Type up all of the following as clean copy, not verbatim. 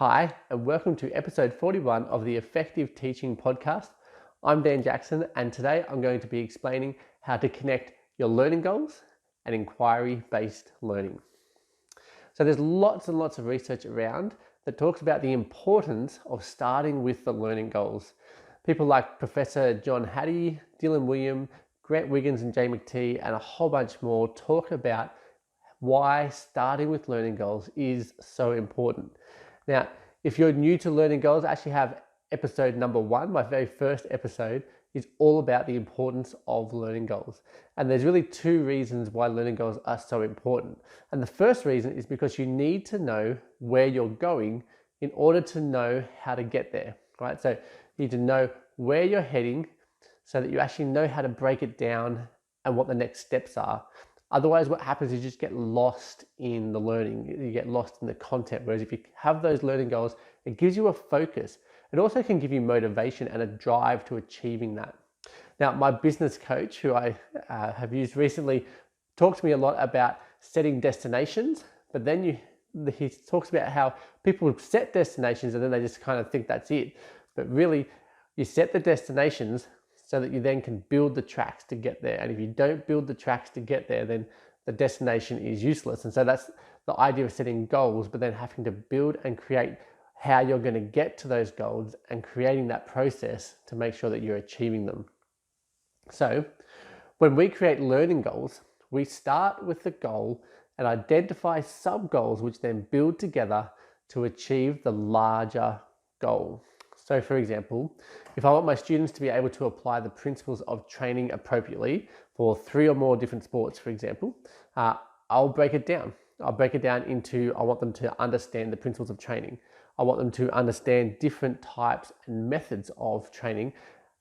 Hi, and welcome to episode 41 of the Effective Teaching Podcast. I'm Dan Jackson, and today I'm going to be explaining how to connect your learning goals and inquiry-based learning. So there's lots and lots of research around that talks about the importance of starting with the learning goals. People like Professor John Hattie, Dylan Wiliam, Grant Wiggins and Jay McTee, and a whole bunch more talk about why starting with learning goals is so important. Now, if you're new to learning goals, I actually have episode number 1, my very first episode, is all about the importance of learning goals. And there's really 2 reasons why learning goals are so important. And the first reason is because you need to know where you're going in order to know how to get there, right? So you need to know where you're heading so that you actually know how to break it down and what the next steps are. Otherwise, what happens is you just get lost in the learning. You get lost in the content. Whereas if you have those learning goals, it gives you a focus. It also can give you motivation and a drive to achieving that. Now, my business coach, who I have used recently, talks to me a lot about setting destinations, but then he talks about how people set destinations and then they just kind of think that's it. But really, you set the destinations so that you then can build the tracks to get there. And if you don't build the tracks to get there, then the destination is useless. And so that's the idea of setting goals, but then having to build and create how you're going to get to those goals and creating that process to make sure that you're achieving them. So when we create learning goals, we start with the goal and identify sub-goals, which then build together to achieve the larger goal. So for example, if I want my students to be able to apply the principles of training appropriately for 3 or more different sports, for example, I'll break it down. I'll break it down into, I want them to understand the principles of training. I want them to understand different types and methods of training.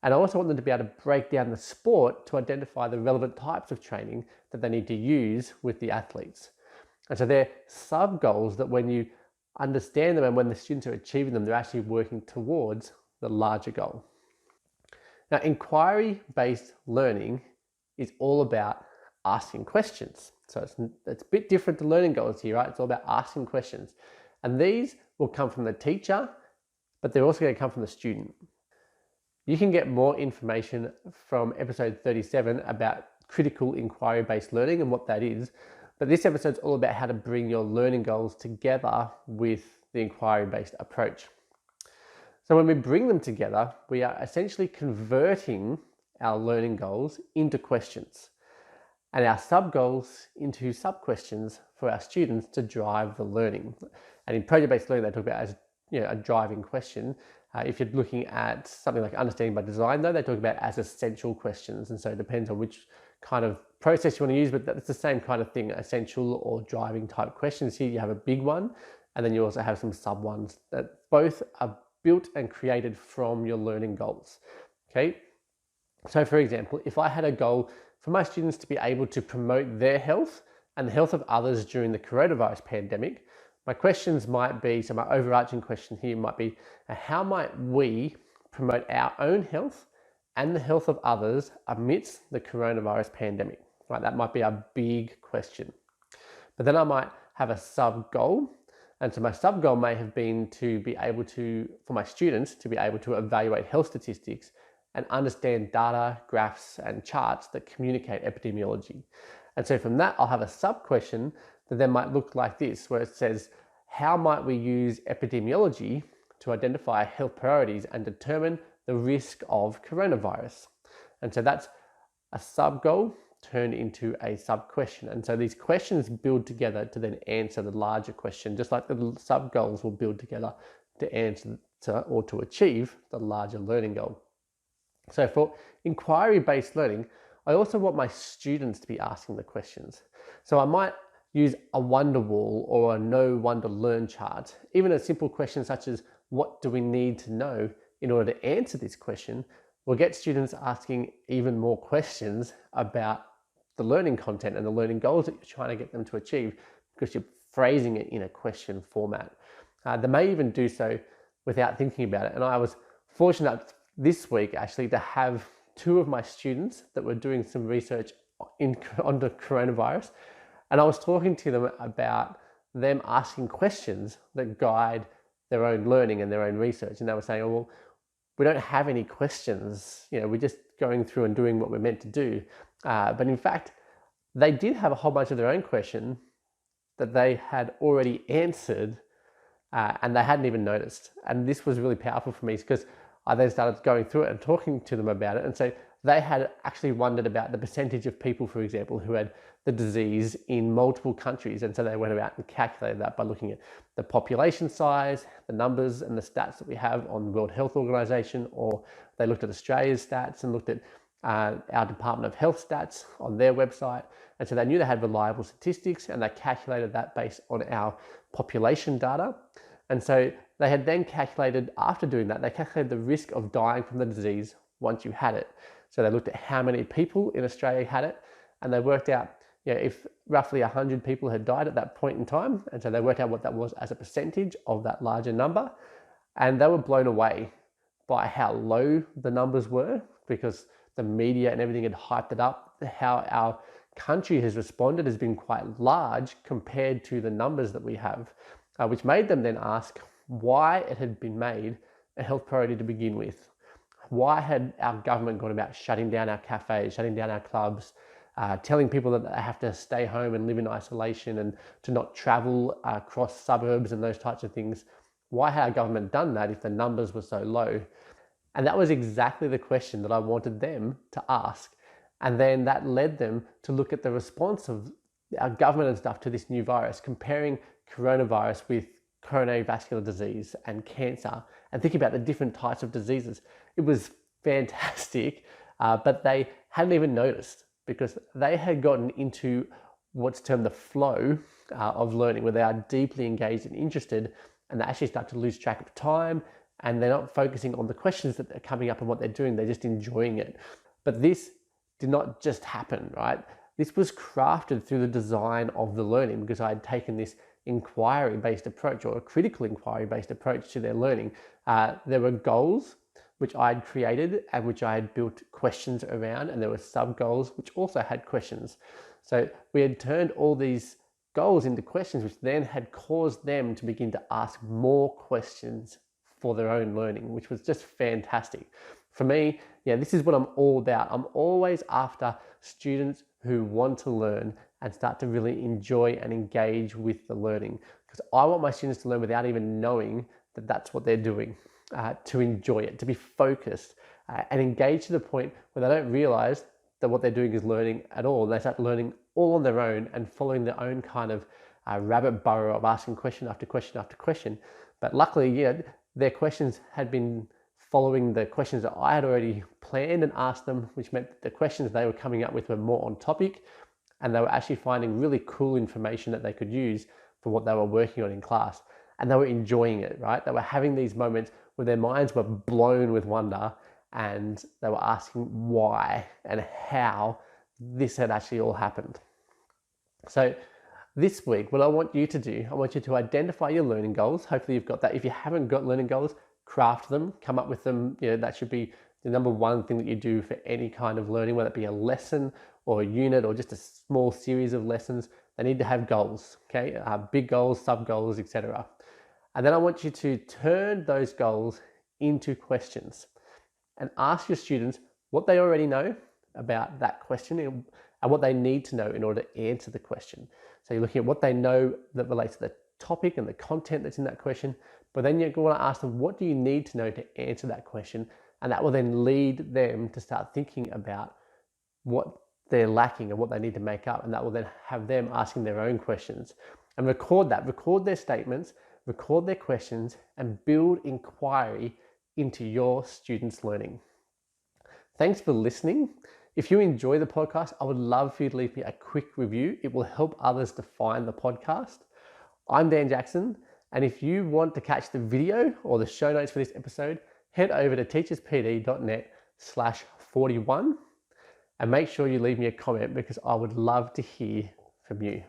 And I also want them to be able to break down the sport to identify the relevant types of training that they need to use with the athletes. And so they're sub-goals that when you understand them and when the students are achieving them, they're actually working towards the larger goal. Now, inquiry-based learning is all about asking questions. So it's a bit different to learning goals here, right? It's all about asking questions. And these will come from the teacher, but they're also going to come from the student. You can get more information from episode 37 about critical inquiry-based learning and what that is. But this episode is all about how to bring your learning goals together with the inquiry-based approach. So when we bring them together, we are essentially converting our learning goals into questions and our sub-goals into sub-questions for our students to drive the learning. And in project-based learning, they talk about as a driving question. If you're looking at something like understanding by design, though, they talk about as essential questions. And so it depends on which kind of process you want to use, but it's the same kind of thing, essential or driving type questions. Here you have a big one, and then you also have some sub ones that both are built and created from your learning goals. Okay, so for example, if I had a goal for my students to be able to promote their health and the health of others during the coronavirus pandemic, my questions might be, so my overarching question here might be, how might we promote our own health and the health of others amidst the coronavirus pandemic? Right, that might be a big question. But then I might have a sub-goal. And so my sub-goal may have been to be able to, for my students, to be able to evaluate health statistics and understand data, graphs, and charts that communicate epidemiology. And so from that, I'll have a sub-question that then might look like this, where it says, how might we use epidemiology to identify health priorities and determine the risk of coronavirus? And so that's a sub-goal turned into a sub-question. And so these questions build together to then answer the larger question, just like the sub-goals will build together to answer or to achieve the larger learning goal. So for inquiry-based learning, I also want my students to be asking the questions. So I might use a wonder wall or a no wonder learn chart. Even a simple question such as, what do we need to know in order to answer this question, will get students asking even more questions about the learning content and the learning goals that you're trying to get them to achieve, because you're phrasing it in a question format. They may even do so without thinking about it. And I was fortunate this week actually to have 2 of my students that were doing some research on the coronavirus. And I was talking to them about them asking questions that guide their own learning and their own research. And they were saying, oh, well, we don't have any questions. We're just going through and doing what we're meant to do. But in fact, they did have a whole bunch of their own questions that they had already answered and they hadn't even noticed. And this was really powerful for me because I then started going through it and talking to them about it. And so they had actually wondered about the percentage of people, for example, who had the disease in multiple countries. And so they went about and calculated that by looking at the population size, the numbers and the stats that we have on the World Health Organization, or they looked at Australia's stats and looked at our Department of Health stats on their website. And so they knew they had reliable statistics and they calculated that based on our population data. And so they had then calculated, after doing that, they calculated the risk of dying from the disease once you had it. So they looked at how many people in Australia had it, and they worked out if roughly 100 people had died at that point in time. And so they worked out what that was as a percentage of that larger number. And they were blown away by how low the numbers were, because the media and everything had hyped it up. How our country has responded has been quite large compared to the numbers that we have, which made them then ask why it had been made a health priority to begin with. Why had our government gone about shutting down our cafes, shutting down our clubs, telling people that they have to stay home and live in isolation and to not travel across suburbs and those types of things? Why had our government done that if the numbers were so low? And that was exactly the question that I wanted them to ask. And then that led them to look at the response of our government and stuff to this new virus, comparing coronavirus with coronary vascular disease and cancer, and thinking about the different types of diseases. It was fantastic, but they hadn't even noticed because they had gotten into what's termed the flow of learning, where they are deeply engaged and interested, and they actually start to lose track of time, and they're not focusing on the questions that are coming up and what they're doing, they're just enjoying it. But this did not just happen, right? This was crafted through the design of the learning, because I had taken this inquiry-based approach, or a critical inquiry-based approach to their learning. There were goals which I had created and which I had built questions around, and there were sub-goals which also had questions. So we had turned all these goals into questions, which then had caused them to begin to ask more questions for their own learning, which was just fantastic. For me, this is what I'm all about. I'm always after students who want to learn and start to really enjoy and engage with the learning, because I want my students to learn without even knowing that that's what they're doing, to enjoy it, to be focused and engaged to the point where they don't realize that what they're doing is learning at all. They start learning all on their own and following their own kind of rabbit burrow of asking question after question after question. But luckily, their questions had been following the questions that I had already planned and asked them, which meant that the questions they were coming up with were more on topic, and they were actually finding really cool information that they could use for what they were working on in class. And they were enjoying it, right? They were having these moments where their minds were blown with wonder, and they were asking why and how this had actually all happened. So this week, what I want you to do, I want you to identify your learning goals. Hopefully you've got that. If you haven't got learning goals, craft them, come up with them. That should be the number one thing that you do for any kind of learning, whether it be a lesson or a unit or just a small series of lessons. They need to have goals, okay? Big goals, sub goals, etc. And then I want you to turn those goals into questions and ask your students what they already know about that question and what they need to know in order to answer the question. So you're looking at what they know that relates to the topic and the content that's in that question, but then you're going to ask them, what do you need to know to answer that question? And that will then lead them to start thinking about what they're lacking and what they need to make up. And that will then have them asking their own questions. And record that, record their statements, record their questions, and build inquiry into your students' learning. Thanks for listening. If you enjoy the podcast, I would love for you to leave me a quick review. It will help others to find the podcast. I'm Dan Jackson, and if you want to catch the video or the show notes for this episode, head over to teacherspd.net/41 and make sure you leave me a comment, because I would love to hear from you.